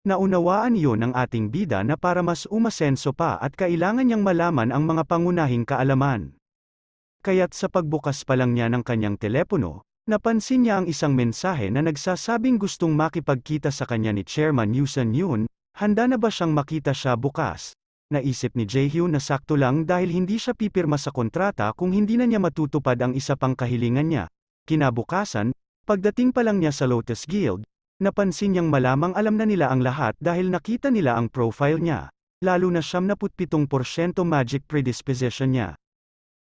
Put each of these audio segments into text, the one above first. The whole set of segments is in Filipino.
Naunawaan iyon ng ating bida na para mas umasenso pa at kailangan niyang malaman ang mga pangunahing kaalaman. Kaya't sa pagbukas pa lang niya ng kanyang telepono, napansin niya ang isang mensahe na nagsasabing gustong makipagkita sa kanya ni Chairman Yoo Sun-yoon. Handa na ba siyang makita siya bukas? Naisip ni Jae-hyun na sakto lang dahil hindi siya pipirma sa kontrata kung hindi na niya matutupad ang isa pang kahilingan niya. Kinabukasan, pagdating pa lang niya sa Lotus Guild, napansin niyang malamang alam na nila ang lahat dahil nakita nila ang profile niya. Lalo na 77% magic predisposition niya.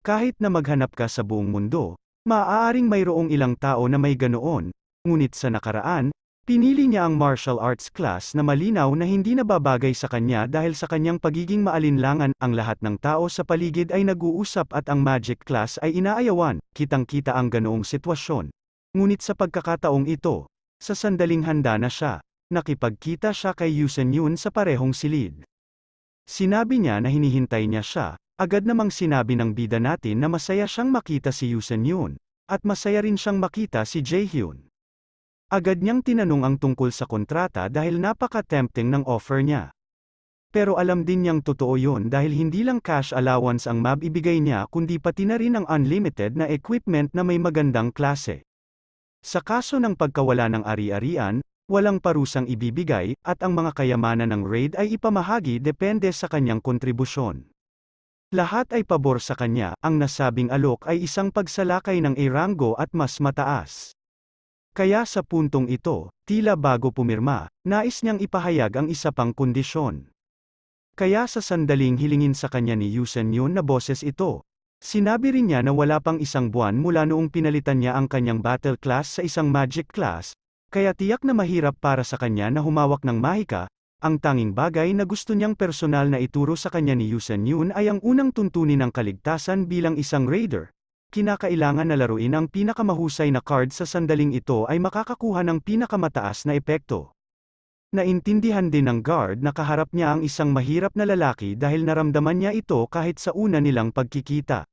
Kahit na maghanap ka sa buong mundo, maaaring mayroong ilang tao na may ganoon, ngunit sa nakaraan, pinili niya ang martial arts class na malinaw na hindi nababagay sa kanya dahil sa kanyang pagiging maalinlangan. Ang lahat ng tao sa paligid ay nag-uusap at ang magic class ay inaayawan, kitang-kita ang ganoong sitwasyon. Ngunit sa pagkakataong ito, sa sandaling handa na siya, nakipagkita siya kay Yoo Sun-yoon sa parehong silid. Sinabi niya na hinihintay niya siya. Agad namang sinabi ng bida natin na masaya siyang makita si Yoo Sun-yoon, at masaya rin siyang makita si Jae-hyun. Agad niyang tinanong ang tungkol sa kontrata dahil napaka-tempting ng offer niya. Pero alam din niyang totoo yun dahil hindi lang cash allowance ang mabibigay niya kundi pati na rin ang unlimited na equipment na may magandang klase. Sa kaso ng pagkawala ng ari-arian, walang parusang ibibigay, at ang mga kayamanan ng raid ay ipamahagi depende sa kanyang kontribusyon. Lahat ay pabor sa kanya. Ang nasabing alok ay isang pagsalakay ng A-rango at mas mataas. Kaya sa puntong ito, tila bago pumirma, nais niyang ipahayag ang isa pang kondisyon. Kaya sa sandaling hilingin sa kanya ni Yoo Sun-yoon na boses ito, sinabi rin niya na wala pang isang buwan mula noong pinalitan niya ang kanyang battle class sa isang magic class, kaya tiyak na mahirap para sa kanya na humawak ng mahika. Ang tanging bagay na gusto niyang personal na ituro sa kanya ni Yoo Sun-yoon ay ang unang tuntunin ng kaligtasan bilang isang raider. Kinakailangan na laruin ang pinakamahusay na card sa sandaling ito ay makakakuha ng pinakamataas na epekto. Naintindihan din ng guard na kaharap niya ang isang mahirap na lalaki dahil naramdaman niya ito kahit sa una nilang pagkikita.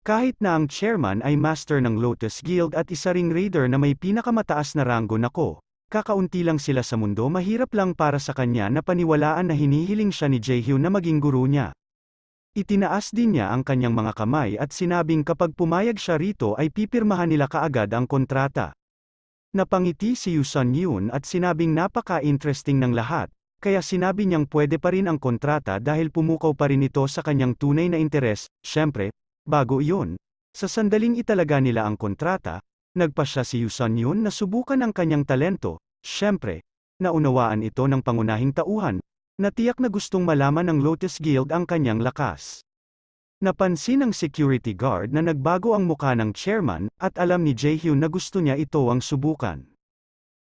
Kahit na ang chairman ay master ng Lotus Guild at isa ring raider na may pinakamataas na ranggo nako. Kakaunti lang sila sa mundo, mahirap lang para sa kanya na paniwalaan na hinihiling siya ni Jae-hyun na maging guro niya. Itinaas din niya ang kanyang mga kamay at sinabing kapag pumayag siya rito ay pipirmahan nila kaagad ang kontrata. Napangiti si Yoo Sun-yoon at sinabing napaka-interesting ng lahat, kaya sinabi niyang pwede pa rin ang kontrata dahil pumukaw pa rin ito sa kanyang tunay na interes. Syempre, bago iyon, sa sandaling italaga nila ang kontrata, nagpasya si Yoo Sun-yoon na subukan ang kanyang talento. Syempre, naunawaan ito ng pangunahing tauhan, na tiyak na gustong malaman ng Lotus Guild ang kanyang lakas. Napansin ng security guard na nagbago ang muka ng chairman, at alam ni Jae-hyun na gusto niya ito ang subukan.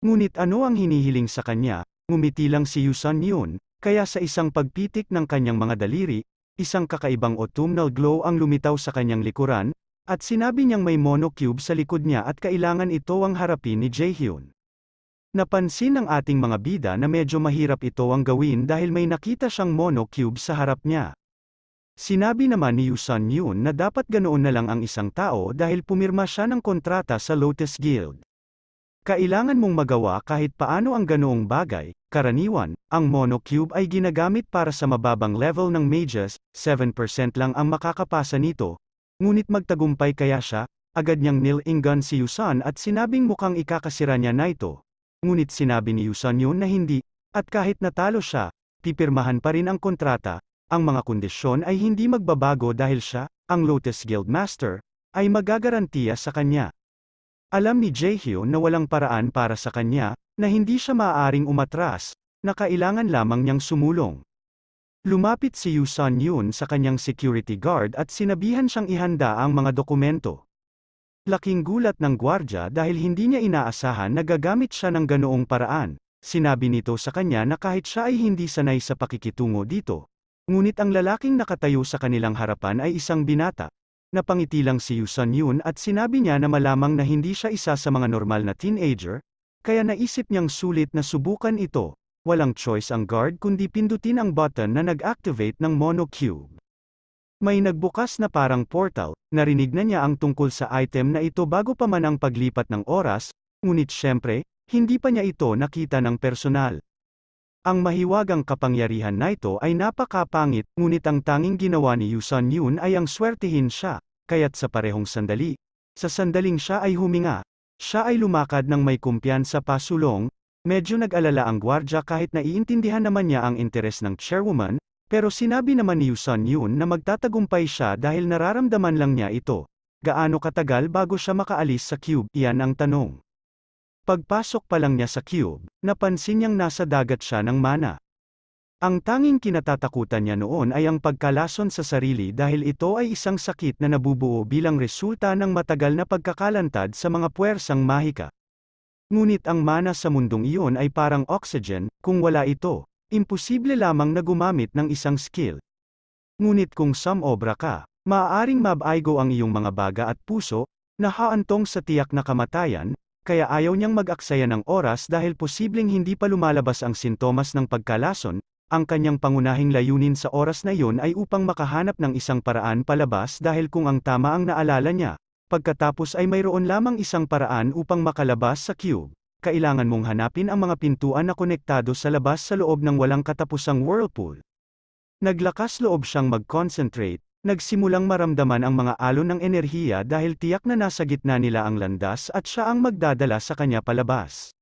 Ngunit ano ang hinihiling sa kanya? Ngumiti lang si Yoo Sun-yoon, kaya sa isang pagpitik ng kanyang mga daliri, isang kakaibang autumnal glow ang lumitaw sa kanyang likuran, at sinabi niyang may mono cube sa likod niya at kailangan ito ang harapin ni Jae-hyun. Napansin ng ating mga bida na medyo mahirap ito ang gawin dahil may nakita siyang mono cube sa harap niya. Sinabi naman ni Yoo Sun-yoon na dapat ganoon na lang ang isang tao dahil pumirma siya ng kontrata sa Lotus Guild. Kailangan mong magawa kahit paano ang ganoong bagay. Karaniwan, ang mono cube ay ginagamit para sa mababang level ng mages, 7% lang ang makakapasa nito. Ngunit magtagumpay kaya siya, agad niyang nil-ingun si Yoo Sun at sinabing mukhang ikakasira niya na ito. Ngunit sinabi ni Yoo Sun-yoon na hindi, at kahit natalo siya, pipirmahan pa rin ang kontrata. Ang mga kondisyon ay hindi magbabago dahil siya, ang Lotus Guild Master, ay magagarantiya sa kanya. Alam ni Jae-hyun na walang paraan para sa kanya, na hindi siya maaaring umatras, na kailangan lamang niyang sumulong. Lumapit si Yoo Sun-yoon sa kanyang security guard at sinabihan siyang ihanda ang mga dokumento. Laking gulat ng gwardya dahil hindi niya inaasahan na gagamit siya ng ganoong paraan. Sinabi nito sa kanya na kahit siya ay hindi sanay sa pakikitungo dito. Ngunit ang lalaking nakatayo sa kanilang harapan ay isang binata. Napangiti lang si Yoo Sun-yoon at sinabi niya na malamang na hindi siya isa sa mga normal na teenager, kaya naisip niyang sulit na subukan ito. Walang choice ang guard kundi pindutin ang button na nag-activate ng mono cube. May nagbukas na parang portal, narinig na niya ang tungkol sa item na ito bago pa man ang paglipat ng oras, ngunit syempre, hindi pa niya ito nakita ng personal. Ang mahiwagang kapangyarihan na ito ay napakapangit, ngunit ang tanging ginawa ni Yuson Yun ay ang swertihin siya, kaya't sa parehong sandali. Sa sandaling siya ay huminga, siya ay lumakad ng may kumpiyansa pa sulong, medyo nag-alala ang gwardya kahit naiintindihan naman niya ang interes ng chairwoman, pero sinabi naman ni Yuson Yun na magtatagumpay siya dahil nararamdaman lang niya ito. Gaano katagal bago siya makaalis sa cube? Iyan ang tanong. Pagpasok pa lang niya sa cube, napansin niyang nasa dagat siya ng mana. Ang tanging kinatatakutan niya noon ay ang pagkalason sa sarili dahil ito ay isang sakit na nabubuo bilang resulta ng matagal na pagkakalantad sa mga puwersang mahika. Ngunit ang mana sa mundong iyon ay parang oxygen, kung wala ito, imposible lamang na gumamit ng isang skill. Ngunit kung sumobra ka, maaaring mabaigo ang iyong mga baga at puso, na haantong sa tiyak na kamatayan, kaya ayaw niyang mag-aksaya ng oras dahil posibleng hindi pa lumalabas ang sintomas ng pagkalason. Ang kanyang pangunahing layunin sa oras na iyon ay upang makahanap ng isang paraan palabas dahil kung ang tama ang naalala niya, pagkatapos ay mayroon lamang isang paraan upang makalabas sa cube. Kailangan mong hanapin ang mga pintuan na konektado sa labas sa loob ng walang katapusang whirlpool. Naglakas loob siyang mag-concentrate, nagsimulang maramdaman ang mga alon ng enerhiya dahil tiyak na nasa gitna nila ang landas at siya ang magdadala sa kanya palabas.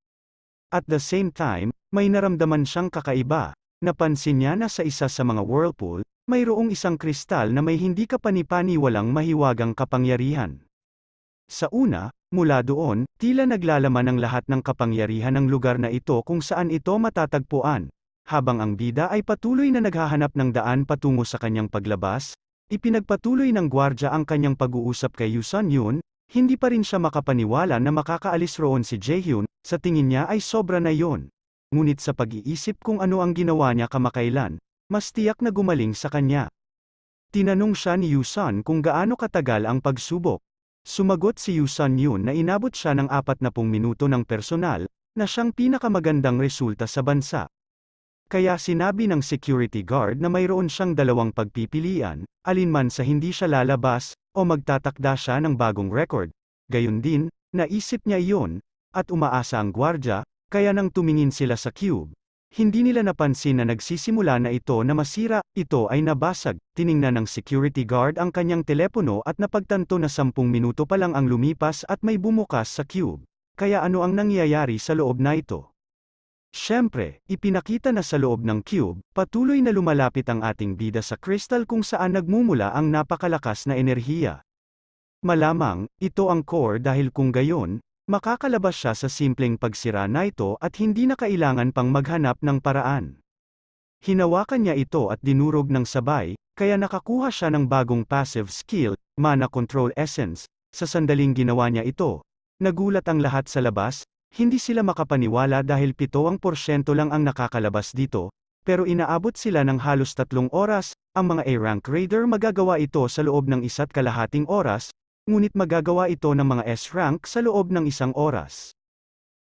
At the same time, may naramdaman siyang kakaiba. Napansin niya na sa isa sa mga whirlpool, mayroong isang kristal na may hindi kapani-paniwalang mahiwagang kapangyarihan. Sa una, mula doon, tila naglalaman ang lahat ng kapangyarihan ng lugar na ito kung saan ito matatagpuan. Habang ang bida ay patuloy na naghahanap ng daan patungo sa kanyang paglabas, ipinagpatuloy ng gwardya ang kanyang pag-uusap kay Yuson Yun, hindi pa rin siya makapaniwala na makakaalis roon si Jaehyun, sa tingin niya ay sobra na yon. Ngunit sa pag-iisip kung ano ang ginawa niya kamakailan, mas tiyak na gumaling sa kanya. Tinanong siya ni Yuson kung gaano katagal ang pagsubok. Sumagot si Yuson Yun na inabot siya ng 40 minuto ng personal, na siyang pinakamagandang resulta sa bansa. Kaya sinabi ng security guard na mayroon siyang dalawang pagpipilian, alinman sa hindi siya lalabas, o magtatakda siya ng bagong record. Gayon din, naisip niya iyon, at umaasa ang gwardya, kaya nang tumingin sila sa cube, hindi nila napansin na nagsisimula na ito na masira, ito ay nabasag. Tiningnan ng security guard ang kanyang telepono at napagtanto na 10 minuto pa lang ang lumipas at may bumukas sa cube. Kaya ano ang nangyayari sa loob na ito? Siyempre, ipinakita na sa loob ng cube, patuloy na lumalapit ang ating bida sa crystal kung saan nagmumula ang napakalakas na enerhiya. Malamang, ito ang core dahil kung gayon, makakalabas siya sa simpleng pagsira na ito at hindi na kailangan pang maghanap ng paraan. Hinawakan niya ito at dinurog ng sabay, kaya nakakuha siya ng bagong passive skill, Mana Control Essence. Sa sandaling ginawa niya ito, nagulat ang lahat sa labas, hindi sila makapaniwala dahil 7% lang ang nakakalabas dito, pero inaabot sila ng halos 3 oras, ang mga A-rank raider magagawa ito sa loob ng 1.5 oras, ngunit magagawa ito ng mga S-rank sa loob ng 1 oras.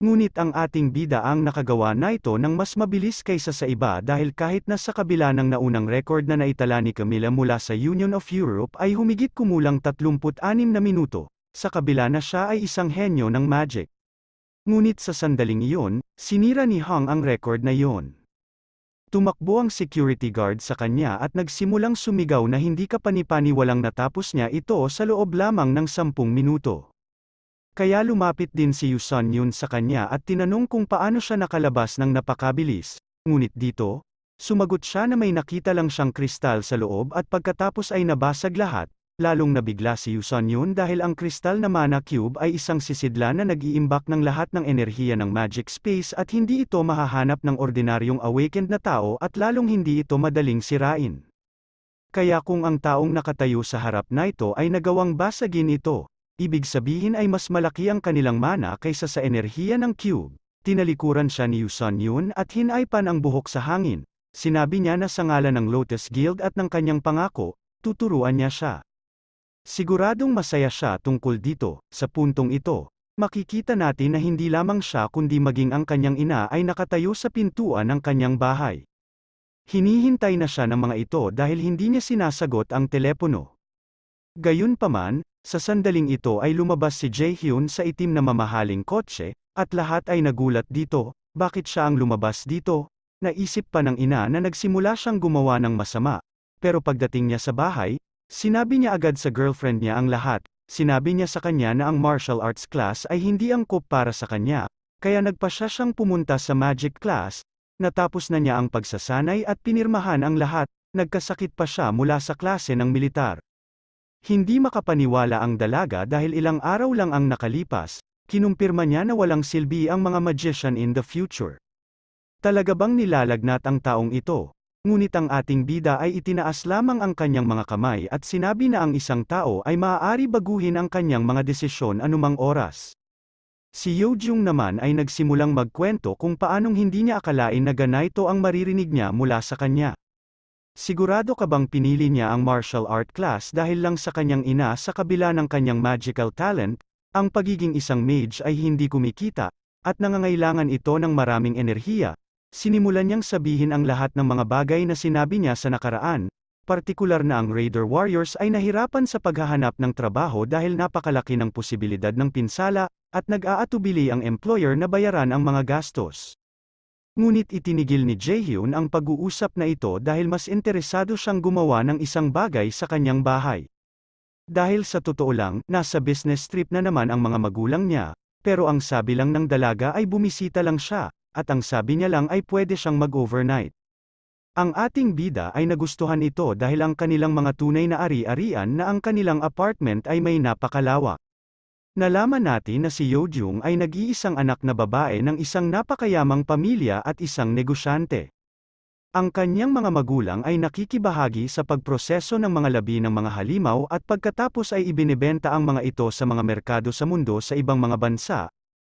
Ngunit ang ating bida ang nakagawa na ito ng mas mabilis kaysa sa iba dahil kahit na sa kabila ng naunang record na naitala ni Camilla mula sa Union of Europe ay humigit kumulang 36 na minuto, sa kabila na siya ay isang henyo ng magic. Ngunit sa sandaling iyon, sinira ni Hong ang record na iyon. Tumakbo ang security guard sa kanya at nagsimulang sumigaw na hindi kapani-paniwalang natapos niya ito sa loob lamang ng 10 minuto. Kaya lumapit din si Yuson Yun sa kanya at tinanong kung paano siya nakalabas ng napakabilis, ngunit dito, sumagot siya na may nakita lang siyang kristal sa loob at pagkatapos ay nabasag lahat. Lalong nabigla si Yuson Yun dahil ang kristal na mana cube ay isang sisidlan na nag-iimbak ng lahat ng enerhiya ng magic space at hindi ito mahahanap ng ordinaryong awakened na tao at lalong hindi ito madaling sirain. Kaya kung ang taong nakatayo sa harap na ito ay nagawang basagin ito, ibig sabihin ay mas malaki ang kanilang mana kaysa sa enerhiya ng cube. Tinalikuran siya ni Yuson Yun at hinaypan ang buhok sa hangin. Sinabi niya na sa ngalan ng Lotus Guild at ng kanyang pangako, tuturuan niya siya. Siguradong masaya siya tungkol dito. Sa puntong ito, makikita natin na hindi lamang siya kundi maging ang kanyang ina ay nakatayo sa pintuan ng kanyang bahay. Hinihintay na siya ng mga ito dahil hindi niya sinasagot ang telepono. Gayunpaman, sa sandaling ito ay lumabas si Jaehyun sa itim na mamahaling kotse, at lahat ay nagulat dito. Bakit siya ang lumabas dito? Naisip pa ng ina na nagsimula siyang gumawa ng masama. Pero pagdating niya sa bahay, sinabi niya agad sa girlfriend niya ang lahat. Sinabi niya sa kanya na ang martial arts class ay hindi angkop para sa kanya, kaya nagpa siyang pumunta sa magic class. Natapos na niya ang pagsasanay at pinirmahan ang lahat. Nagkasakit pa siya mula sa klase ng militar. Hindi makapaniwala ang dalaga dahil ilang araw lang ang nakalipas. Kinumpirma niya na walang silbi ang mga magician in the future. Talaga bang nilalagnat ang taong ito? Ngunit ang ating bida ay itinaas lamang ang kanyang mga kamay at sinabi na ang isang tao ay maaari baguhin ang kanyang mga desisyon anumang oras. Si Yeojung naman ay nagsimulang magkwento kung paanong hindi niya akalain na ganito ang maririnig niya mula sa kanya. Sigurado ka bang pinili niya ang martial art class dahil lang sa kanyang ina sa kabila ng kanyang magical talent? Ang pagiging isang mage ay hindi kumikita, at nangangailangan ito ng maraming enerhiya. Sinimulan niyang sabihin ang lahat ng mga bagay na sinabi niya sa nakaraan, partikular na ang Raider Warriors ay nahirapan sa paghahanap ng trabaho dahil napakalaki ng posibilidad ng pinsala, at nag-aatubili ang employer na bayaran ang mga gastos. Ngunit itinigil ni Jaehyun ang pag-uusap na ito dahil mas interesado siyang gumawa ng isang bagay sa kanyang bahay. Dahil sa totoo lang, nasa business trip na naman ang mga magulang niya, pero ang sabi lang ng dalaga ay bumisita lang siya, at ang sabi niya lang ay pwede siyang mag-overnight. Ang ating bida ay nagustuhan ito dahil ang kanilang mga tunay na ari-arian na ang kanilang apartment ay may napakalawak. Nalaman natin na si Yeojung ay nag-iisang anak na babae ng isang napakayamang pamilya at isang negosyante. Ang kanyang mga magulang ay nakikibahagi sa pagproseso ng mga labi ng mga halimaw at pagkatapos ay ibinebenta ang mga ito sa mga merkado sa mundo sa ibang mga bansa.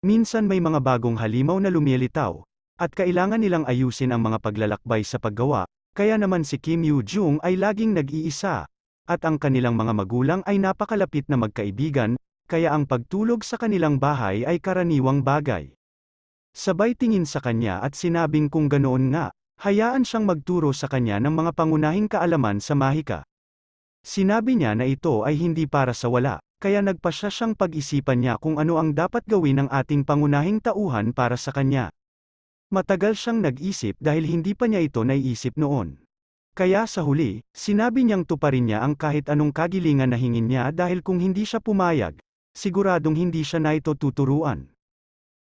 Minsan may mga bagong halimaw na lumilitaw, at kailangan nilang ayusin ang mga paglalakbay sa paggawa, kaya naman si Kim Yeojung ay laging nag-iisa, at ang kanilang mga magulang ay napakalapit na magkaibigan, kaya ang pagtulog sa kanilang bahay ay karaniwang bagay. Sabay tingin sa kanya at sinabing kung ganoon nga, hayaan siyang magturo sa kanya ng mga pangunahing kaalaman sa mahika. Sinabi niya na ito ay hindi para sa wala, kaya nagpasya siyang pag-isipan niya kung ano ang dapat gawin ng ating pangunahing tauhan para sa kanya. Matagal siyang nag-isip dahil hindi pa niya ito naiisip noon. Kaya sa huli, sinabi niyang tuparin niya ang kahit anong kagilingan na hingin niya dahil kung hindi siya pumayag, siguradong hindi siya na ito tuturuan.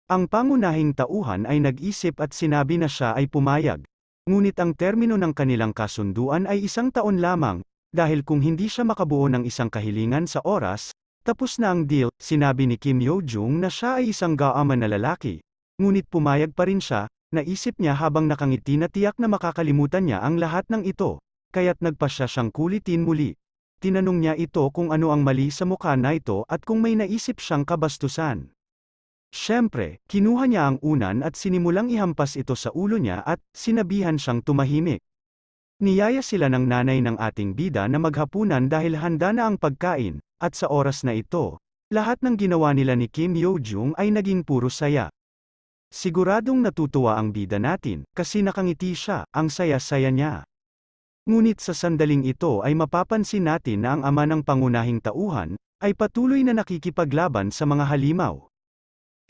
Ang pangunahing tauhan ay nag-isip at sinabi na siya ay pumayag. Ngunit ang termino ng kanilang kasunduan ay 1 taon lamang, dahil kung hindi siya makabuo ng isang kahilingan sa oras, tapos na ang deal. Sinabi ni Kim Yeojung na siya ay isang gaaman na lalaki. Ngunit pumayag pa rin siya, naisip niya habang nakangiti na tiyak na makakalimutan niya ang lahat ng ito, kaya't nagpasya siyang kulitin muli. Tinanong niya ito kung ano ang mali sa mukha na ito at kung may naisip siyang kabastusan. Siyempre, kinuha niya ang unan at sinimulang ihampas ito sa ulo niya at sinabihan siyang tumahimik. Niyaya sila ng nanay ng ating bida na maghapunan dahil handa na ang pagkain, at sa oras na ito, lahat ng ginawa nila ni Kim Yeojung ay naging puro saya. Siguradong natutuwa ang bida natin, kasi nakangiti siya, ang saya-saya niya. Ngunit sa sandaling ito ay mapapansin natin na ang ama ng pangunahing tauhan, ay patuloy na nakikipaglaban sa mga halimaw.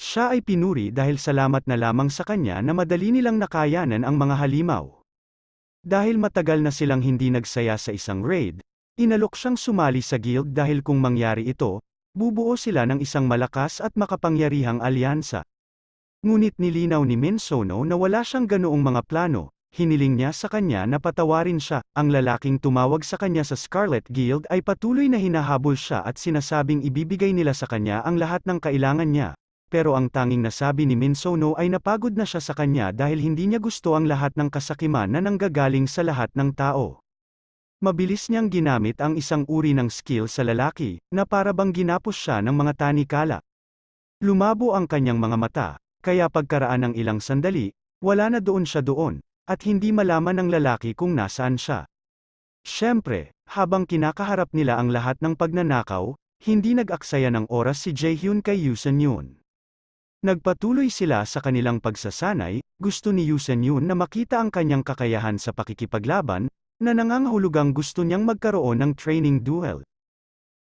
Siya ay pinuri dahil salamat na lamang sa kanya na madali nilang nakayanan ang mga halimaw. Dahil matagal na silang hindi nagsaya sa isang raid, inalok siyang sumali sa guild dahil kung mangyari ito, bubuo sila ng isang malakas at makapangyarihang alyansa. Ngunit nilinaw ni Min Sono na wala siyang ganoong mga plano. Hiniling niya sa kanya na patawarin siya. Ang lalaking tumawag sa kanya sa Scarlet Guild ay patuloy na hinahabol siya at sinasabing ibibigay nila sa kanya ang lahat ng kailangan niya. Pero ang tanging nasabi ni Min Sono ay napagod na siya sa kanya dahil hindi niya gusto ang lahat ng kasakiman na nanggagaling sa lahat ng tao. Mabilis niyang ginamit ang isang uri ng skill sa lalaki, na para bang ginapos siya ng mga tanikala. Lumabo ang kanyang mga mata, kaya pagkaraan ng ilang sandali, wala na doon siya doon. At hindi malaman ng lalaki kung nasaan siya. Siyempre, habang kinakaharap nila ang lahat ng pagnanakaw, hindi nag-aksaya ng oras si Jaehyun kay Yoo Seon-yoon. Nagpatuloy sila sa kanilang pagsasanay. Gusto ni Yoo Seon-yoon na makita ang kanyang kakayahan sa pakikipaglaban, na nangangahulugang gusto niyang magkaroon ng training duel.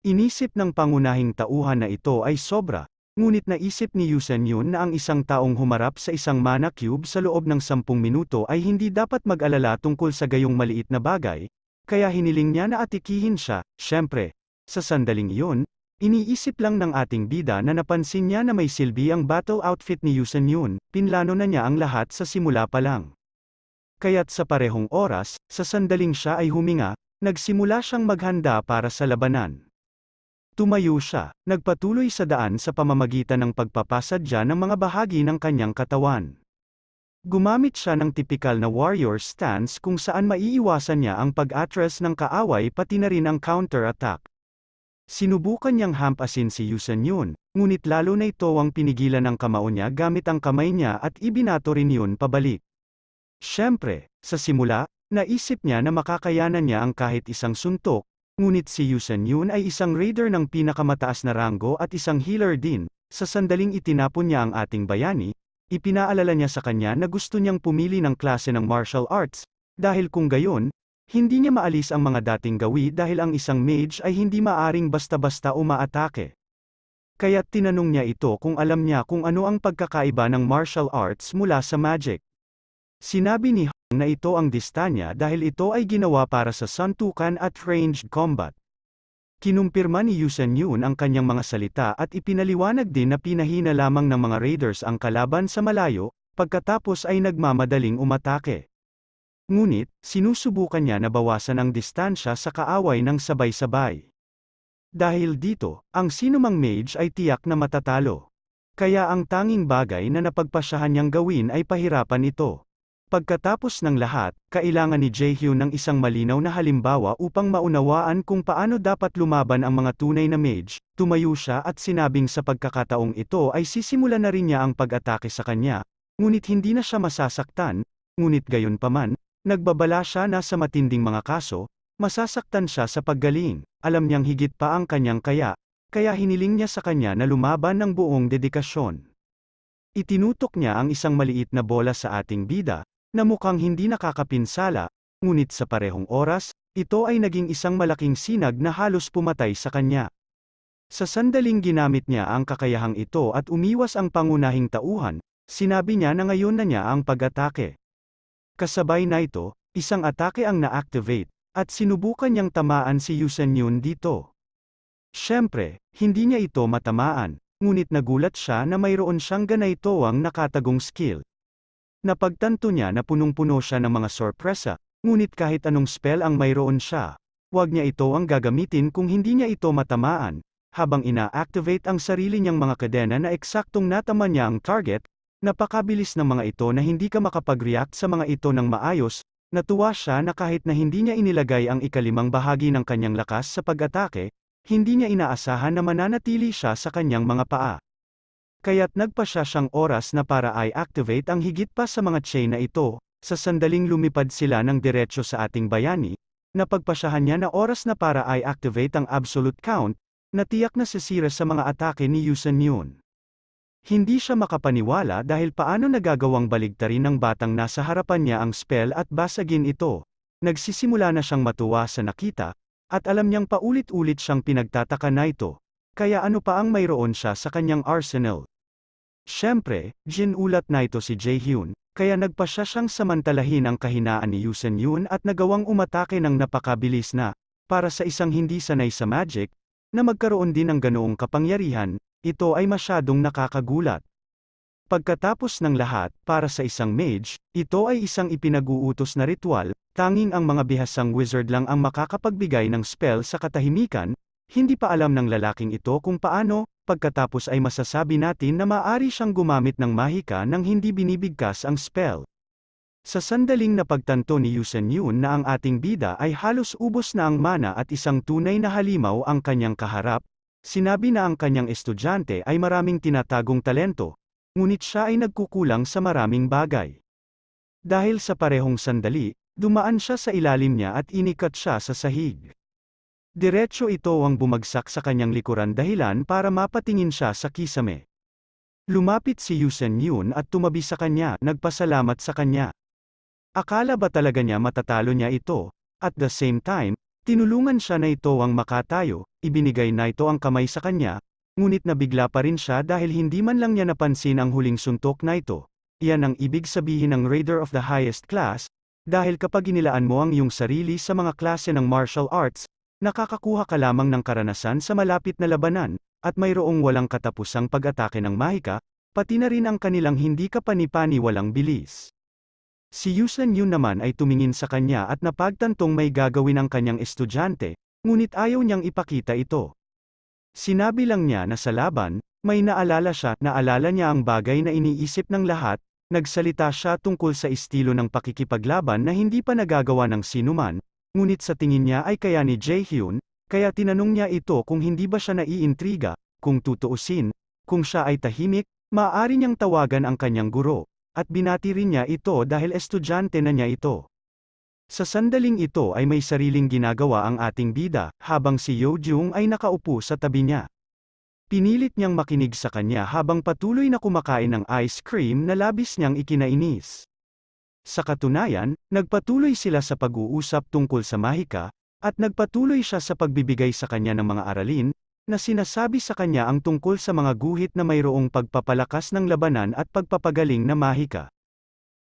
Inisip ng pangunahing tauhan na ito ay sobra, Ngunit naisip ni Yusen Yun na ang isang taong humarap sa isang mana cube sa loob ng 10 minuto ay hindi dapat mag-alala tungkol sa gayong maliit na bagay, kaya hiniling niya na atikihin siya. Siyempre, sa sandaling iyon, iniisip lang ng ating bida na napansin niya na may silbi ang battle outfit ni Yusen Yun, pinlano na niya ang lahat sa simula pa lang. Kaya't sa parehong oras, sa sandaling siya ay huminga, nagsimula siyang maghanda para sa labanan. Tumayo siya, nagpatuloy sa daan sa pamamagitan ng pagpapasadya ng mga bahagi ng kanyang katawan. Gumamit siya ng tipikal na warrior stance kung saan maiiwasan niya ang pag-atras ng kaaway pati na rin ang counter-attack. Sinubukan niyang hampasin si Yusen Yun, ngunit lalo na ito ang pinigilan ng kamao niya gamit ang kamay niya at ibinato rin yun pabalik. Siyempre, sa simula, naisip niya na makakayanan niya ang kahit isang suntok, ngunit si Yusen Yun ay isang raider ng pinakamataas na ranggo at isang healer din. Sa sandaling itinapon niya ang ating bayani, ipinaalala niya sa kanya na gusto niyang pumili ng klase ng martial arts, dahil kung gayon, hindi niya maalis ang mga dating gawi dahil ang isang mage ay hindi maaring basta-basta umaatake. Kaya tinanong niya ito kung alam niya kung ano ang pagkakaiba ng martial arts mula sa magic. Sinabi ni na ito ang distanya dahil ito ay ginawa para sa suntukan at ranged combat. Kinumpirma ni Yusen Yun ang kanyang mga salita at ipinaliwanag din na pinahina lamang ng mga raiders ang kalaban sa malayo, pagkatapos ay nagmamadaling umatake. Ngunit, sinusubukan niya na bawasan ang distansya sa kaaway ng sabay-sabay. Dahil dito, ang sinumang mage ay tiyak na matatalo. Kaya ang tanging bagay na napagpasyahan niyang gawin ay pahirapan ito. Pagkatapos ng lahat, kailangan ni Jaehyun ng isang malinaw na halimbawa upang maunawaan kung paano dapat lumaban ang mga tunay na mage. Tumayo siya at sinabing sa pagkakataong ito ay sisimulan na rin niya ang pag-atake sa kanya, ngunit hindi na siya masasaktan, ngunit gayon paman, nagbabala siya na sa matinding mga kaso, masasaktan siya sa paggaling. Alam niyang higit pa ang kanyang kaya hiniling niya sa kanya na lumaban ng buong dedikasyon. Itinutok niya ang isang maliit na bola sa ating bida, na mukhang hindi nakakapinsala, ngunit sa parehong oras, ito ay naging isang malaking sinag na halos pumatay sa kanya. Sa sandaling ginamit niya ang kakayahang ito at umiwas ang pangunahing tauhan, sinabi niya na ngayon na niya ang pag-atake. Kasabay na ito, isang atake ang na-activate, at sinubukan niyang tamaan si Yusen Yun dito. Siyempre, hindi niya ito matamaan, ngunit nagulat siya na mayroon siyang ganitong nakatagong skill. Napagtanto niya na punong-puno siya ng mga sorpresa, ngunit kahit anong spell ang mayroon siya, huwag niya ito ang gagamitin kung hindi niya ito matamaan. Habang ina-activate ang sarili niyang mga kadena na eksaktong natama niya ang target, napakabilis ng mga ito na hindi ka makapag-react sa mga ito ng maayos. Natuwa siya na kahit na hindi niya inilagay ang ikalimang bahagi ng kanyang lakas sa pag-atake, hindi niya inaasahan na mananatili siya sa kanyang mga paa. Kaya't nagpa siya siyang oras na para i-activate ang higit pa sa mga chain na ito. Sa sandaling lumipad sila ng diretso sa ating bayani, napagpasyahan niya na oras na para i-activate ang absolute count, na tiyak na sisira sa mga atake ni Yusen Yun. Hindi siya makapaniwala dahil paano nagagawang baligtarin ng batang nasa harapan niya ang spell at basagin ito. Nagsisimula na siyang matuwa sa nakita, at alam niyang paulit-ulit siyang pinagtataka na ito. Kaya ano pa ang mayroon siya sa kanyang arsenal? Siyempre, ginulat na ito si Jaehyun, kaya nagpa siya siyang samantalahin ang kahinaan ni Yusen Yun at nagawang umatake ng napakabilis na, para sa isang hindi sanay sa magic, na magkaroon din ng ganoong kapangyarihan, ito ay masyadong nakakagulat. Pagkatapos ng lahat, para sa isang mage, ito ay isang ipinag-uutos na ritual, tanging ang mga bihasang wizard lang ang makakapagbigay ng spell sa katahimikan. Hindi pa alam ng lalaking ito kung paano, pagkatapos ay masasabi natin na maaari siyang gumamit ng mahika nang hindi binibigkas ang spell. Sa sandaling napagtanto ni Yusen Yun na ang ating bida ay halos ubos na ang mana at isang tunay na halimaw ang kanyang kaharap, sinabi na ang kanyang estudyante ay maraming tinatagong talento, ngunit siya ay nagkukulang sa maraming bagay. Dahil sa parehong sandali, dumaan siya sa ilalim niya at inikat siya sa sahig. Diretso ito ang bumagsak sa kanyang likuran dahilan para mapatingin siya sa kisame. Lumapit si Yusen Yun at tumabi sa kanya, nagpasalamat sa kanya. Akala ba talaga niya matatalo niya ito? At the same time, tinulungan siya na ito ang makatayo, ibinigay na ito ang kamay sa kanya, ngunit nabigla pa rin siya dahil hindi man lang niya napansin ang huling suntok na ito. Iyan ang ibig sabihin ng Raider of the Highest Class, dahil kapag inilaan mo ang iyong sarili sa mga klase ng martial arts, nakakakuha ka lamang ng karanasan sa malapit na labanan, at mayroong walang katapusang pag-atake ng mahika, pati na rin ang kanilang hindi kapani-pani walang bilis. Si Yusen Yun naman ay tumingin sa kanya at napagtantong may gagawin ang kanyang estudyante, ngunit ayaw niyang ipakita ito. Sinabi lang niya na sa laban, may naalala siya, naalala niya ang bagay na iniisip ng lahat, nagsalita siya tungkol sa estilo ng pakikipaglaban na hindi pa nagagawa ng sinuman, ngunit sa tingin niya ay kaya ni Jaehyun, kaya tinanong niya ito kung hindi ba siya naiintriga, kung tutuusin, kung siya ay tahimik, maaari niyang tawagan ang kanyang guro. At binati rin niya ito dahil estudyante na niya ito. Sa sandaling ito ay may sariling ginagawa ang ating bida, habang si Yeojung ay nakaupo sa tabi niya. Pinilit niyang makinig sa kanya habang patuloy na kumakain ng ice cream na labis niyang ikinainis. Sa katunayan, nagpatuloy sila sa pag-uusap tungkol sa mahika, at nagpatuloy siya sa pagbibigay sa kanya ng mga aralin, na sinasabi sa kanya ang tungkol sa mga guhit na mayroong pagpapalakas ng labanan at pagpapagaling na mahika.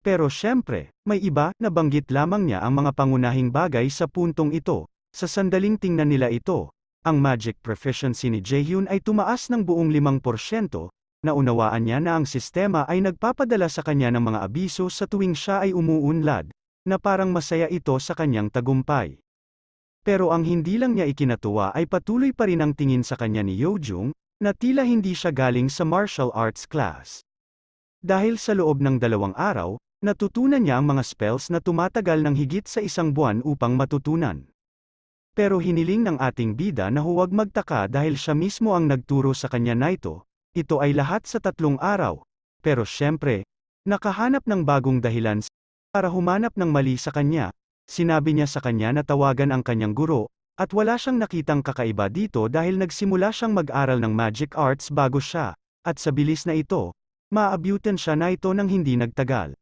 Pero syempre, may iba, nabanggit lamang niya ang mga pangunahing bagay sa puntong ito. Sa sandaling tingnan nila ito, ang magic proficiency ni Jaehyun ay tumaas ng buong 5%, naunawaan niya na ang sistema ay nagpapadala sa kanya ng mga abiso sa tuwing siya ay umuunlad, na parang masaya ito sa kanyang tagumpay. Pero ang hindi lang niya ikinatuwa ay patuloy pa rin ang tingin sa kanya ni Yeojung, na tila hindi siya galing sa martial arts class. Dahil sa loob ng 2 araw, natutunan niya ang mga spells na tumatagal ng higit sa 1 buwan upang matutunan. Pero hiniling ng ating bida na huwag magtaka dahil siya mismo ang nagturo sa kanya na ito ay lahat sa 3 araw. Pero syempre, nakahanap ng bagong dahilan para humanap ng mali sa kanya. Sinabi niya sa kanya na tawagan ang kanyang guro, at wala siyang nakitang kakaiba dito dahil nagsimula siyang mag-aral ng magic arts bago siya, at sa bilis na ito, maabutan siya na ito nang hindi nagtagal.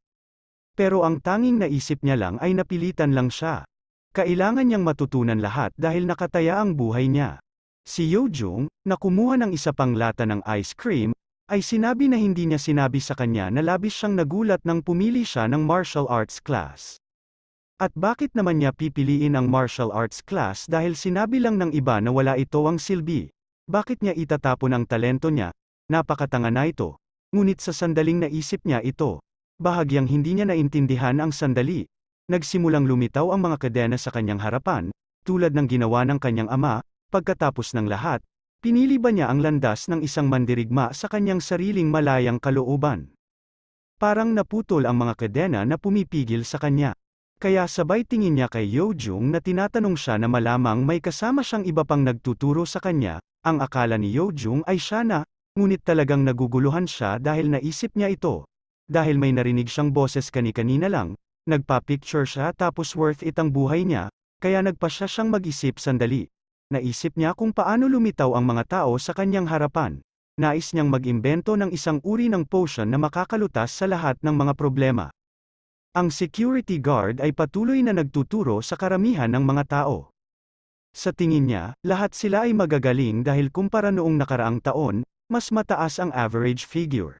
Pero ang tanging naisip niya lang ay napilitan lang siya. Kailangan niyang matutunan lahat dahil nakataya ang buhay niya. Si Yeojung, na kumuha ng isa pang lata ng ice cream, ay sinabi na hindi niya sinabi sa kanya na labis siyang nagulat nang pumili siya ng martial arts class. At bakit naman niya pipiliin ang martial arts class dahil sinabi lang ng iba na wala ito ang silbi? Bakit niya itatapon ang talento niya? Napakatanga na ito. Ngunit sa sandaling naisip niya ito, bahagyang hindi niya naintindihan ang sandali. Nagsimulang lumitaw ang mga kadena sa kanyang harapan, tulad ng ginawa ng kanyang ama. Pagkatapos ng lahat, pinili ba niya ang landas ng isang mandirigma sa kanyang sariling malayang kalooban? Parang naputol ang mga kadena na pumipigil sa kanya. Kaya sabay tingin niya kay Yeojung na tinatanong siya na malamang may kasama siyang iba pang nagtuturo sa kanya. Ang akala ni Yeojung ay siya na, ngunit talagang naguguluhan siya dahil naisip niya ito. Dahil may narinig siyang boses kani-kanina lang, nagpa-picture siya tapos worth it ang buhay niya, kaya nagpa siyang mag-isip sandali. Naisip niya kung paano lumitaw ang mga tao sa kanyang harapan. Nais niyang mag-imbento ng isang uri ng potion na makakalutas sa lahat ng mga problema. Ang security guard ay patuloy na nagtuturo sa karamihan ng mga tao. Sa tingin niya, lahat sila ay magagaling dahil kumpara noong nakaraang taon, mas mataas ang average figure.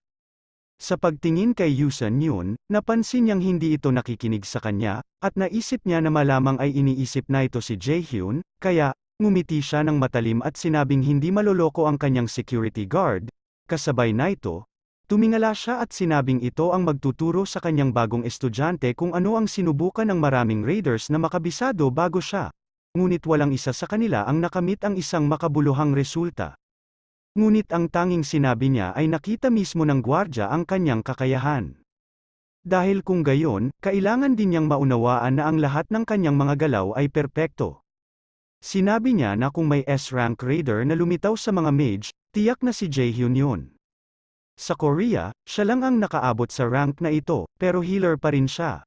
Sa pagtingin kay Yusen Yun, napansin niyang hindi ito nakikinig sa kanya, at naisip niya na malamang ay iniisip na ito si Jaehyun, kaya, ngumiti siya ng matalim at sinabing hindi maloloko ang kanyang security guard. Kasabay na ito, tumingala siya at sinabing ito ang magtuturo sa kanyang bagong estudyante kung ano ang sinubukan ng maraming raiders na makabisado bago siya. Ngunit walang isa sa kanila ang nakamit ang isang makabuluhang resulta. Ngunit ang tanging sinabi niya ay nakita mismo ng gwardya ang kanyang kakayahan. Dahil kung gayon, kailangan din niyang maunawaan na ang lahat ng kanyang mga galaw ay perpekto. Sinabi niya na kung may S-rank raider na lumitaw sa mga mage, tiyak na si Jaehyun yun. Sa Korea, siya lang ang nakaabot sa rank na ito, pero healer pa rin siya.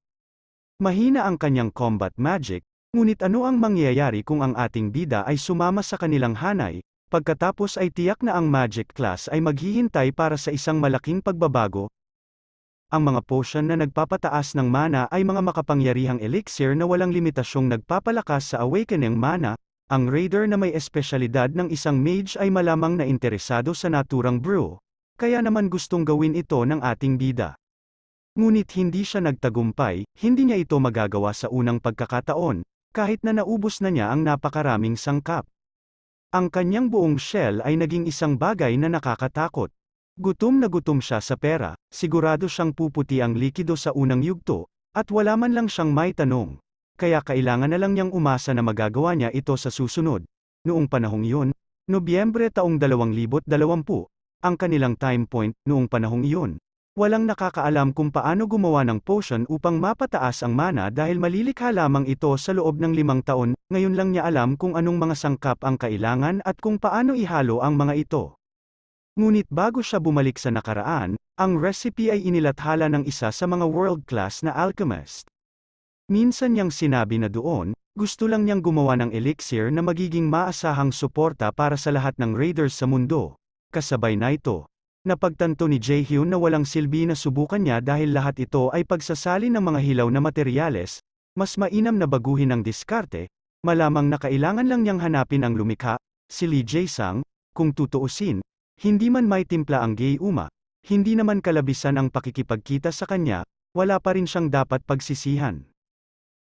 Mahina ang kanyang combat magic, ngunit ano ang mangyayari kung ang ating bida ay sumama sa kanilang hanay, pagkatapos ay tiyak na ang magic class ay maghihintay para sa isang malaking pagbabago? Ang mga potion na nagpapataas ng mana ay mga makapangyarihang elixir na walang limitasyong nagpapalakas sa awakening mana, Ang raider na may espesyalidad ng isang mage ay malamang na interesado sa naturang brew, kaya naman gustong gawin ito ng ating bida. Ngunit hindi siya nagtagumpay, hindi niya ito magagawa sa unang pagkakataon, kahit na naubos na niya ang napakaraming sangkap. Ang kanyang buong shell ay naging isang bagay na nakakatakot. Gutom na gutom siya sa pera, sigurado siyang puputi ang likido sa unang yugto, at wala man lang siyang may tanong. Kaya kailangan na lang niyang umasa na magagawa niya ito sa susunod. Noong panahong iyon, Nobyembre taong 2020, ang kanilang time point, noong panahong iyon. Walang nakakaalam kung paano gumawa ng potion upang mapataas ang mana dahil malilikha lamang ito sa loob ng 5 taon, ngayon lang niya alam kung anong mga sangkap ang kailangan at kung paano ihalo ang mga ito. Ngunit bago siya bumalik sa nakaraan, ang recipe ay inilathala ng isa sa mga world-class na alchemist. Minsan niyang sinabi na doon, gusto lang niyang gumawa ng elixir na magiging maasahang suporta para sa lahat ng raiders sa mundo. Kasabay na ito, napagtanto ni Jaehyun na walang silbi na subukan niya dahil lahat ito ay pagsasalin ng mga hilaw na materyales, mas mainam na baguhin ang diskarte, malamang na kailangan lang niyang hanapin ang lumikha, si Lee Jae-sang, kung tutuusin, hindi man may timpla ang Gyeuma, hindi naman kalabisan ang pakikipagkita sa kanya, wala pa rin siyang dapat pagsisihan.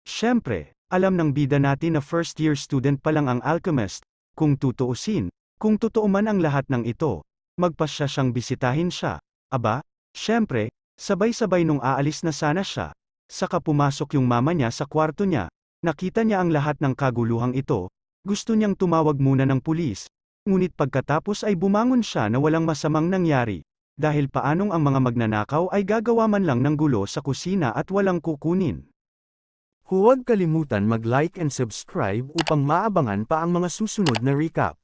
Siyempre, alam ng bida natin na first year student pa lang ang alchemist, kung tutuusin, kung totoo man ang lahat ng ito, magpasya siyang bisitahin siya. Aba, siyempre, sabay-sabay nung aalis na sana siya. Saka pumasok yung mama niya sa kwarto niya, nakita niya ang lahat ng kaguluhang ito, gusto niyang tumawag muna ng pulis, ngunit pagkatapos ay bumangon siya na walang masamang nangyari, dahil paanong ang mga magnanakaw ay gagawa man lang ng gulo sa kusina at walang kukunin. Huwag kalimutan mag-like and subscribe upang maabangan pa ang mga susunod na recap.